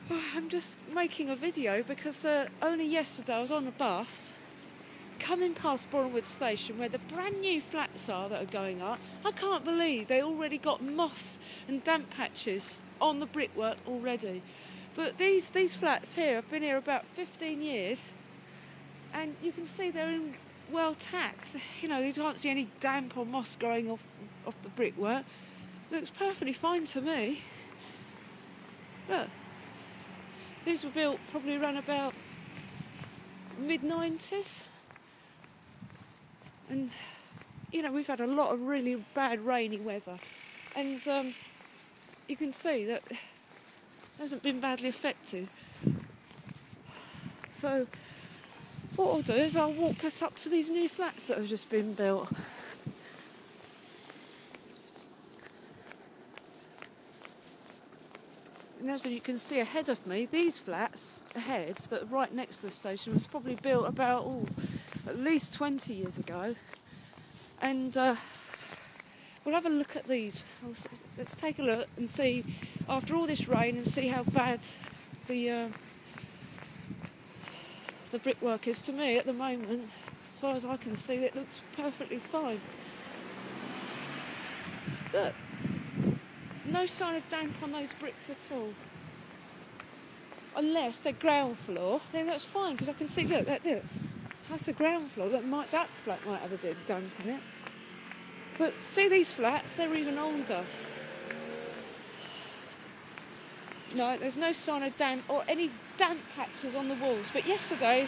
I'm just making a video because only yesterday I was on a bus coming past Borehamwood station where the brand new flats are that are going up. I can't believe they already got moss and damp patches on the brickwork already. But these flats here have been here about 15 years and you can see they're in well tacked. You know, you can't see any damp or moss growing off the brickwork. Looks perfectly fine to me. Look, these were built probably around about mid-90s. And, you know, we've had a lot of really bad rainy weather. And you can see that it hasn't been badly affected. So what I'll do is I'll walk us up to these new flats that have just been built. And as you can see ahead of me, these flats ahead that are right next to the station was probably built about at least 20 years ago. And we'll have a look at these. Let's take a look and see, after all this rain, and see how bad the brickwork is. To me at the moment, as far as I can see, it looks perfectly fine. Look, no sign of damp on those bricks at all. Unless they're ground floor, then that's fine, because I can see, look, that's the ground floor. That flat might have a bit of damp in it. But see these flats, they're even older. No, there's no sign of damp or any damp patches on the walls. But yesterday,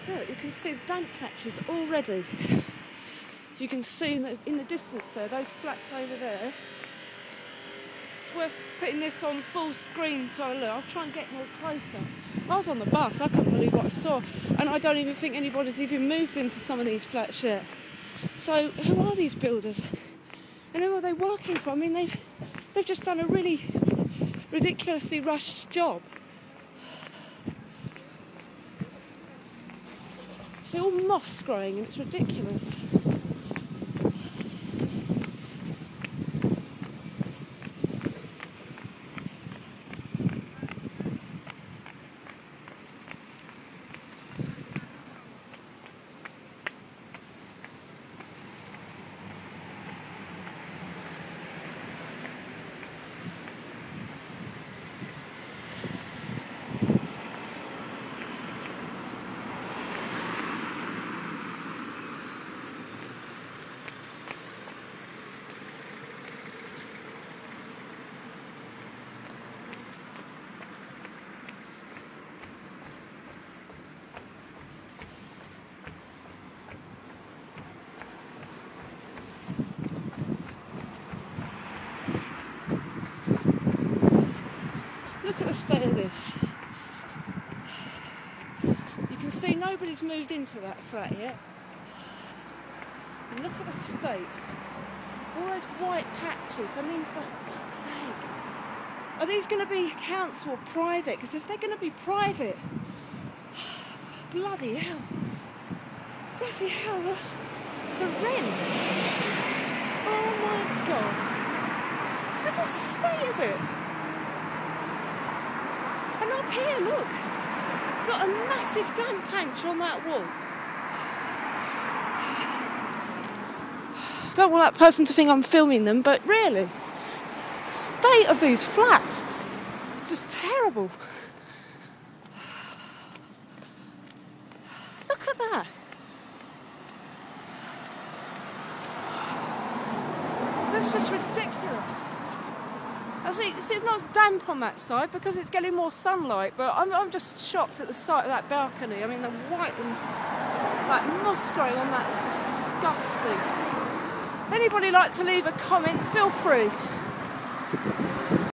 look, you can see the damp patches already. You can see in the distance there, those flats over there. It's worth putting this on full screen to have a look. I'll try and get more closer. I was on the bus, I couldn't believe what I saw. And I don't even think anybody's even moved into some of these flats yet. So who are these builders? And who are they working for? I mean, they've just done a really ridiculously rushed job. See, all moss growing, and it's ridiculous. Look at the state of this. You can see nobody's moved into that flat yet. And look at the state. All those white patches. I mean, for fuck's sake. Are these going to be council or private? Because if they're going to be private, bloody hell. Bloody hell, the rent. Oh my God. Look at the state of it. And up here, look, got a massive damp patch on that wall. I don't want that person to think I'm filming them, but really, the state of these flats, it's just terrible. Look at that. That's just ridiculous. I see, it's not damp on that side because it's getting more sunlight, but I'm just shocked at the sight of that balcony. I mean, the white and that moss growing on that is just disgusting. Anybody like to leave a comment, feel free.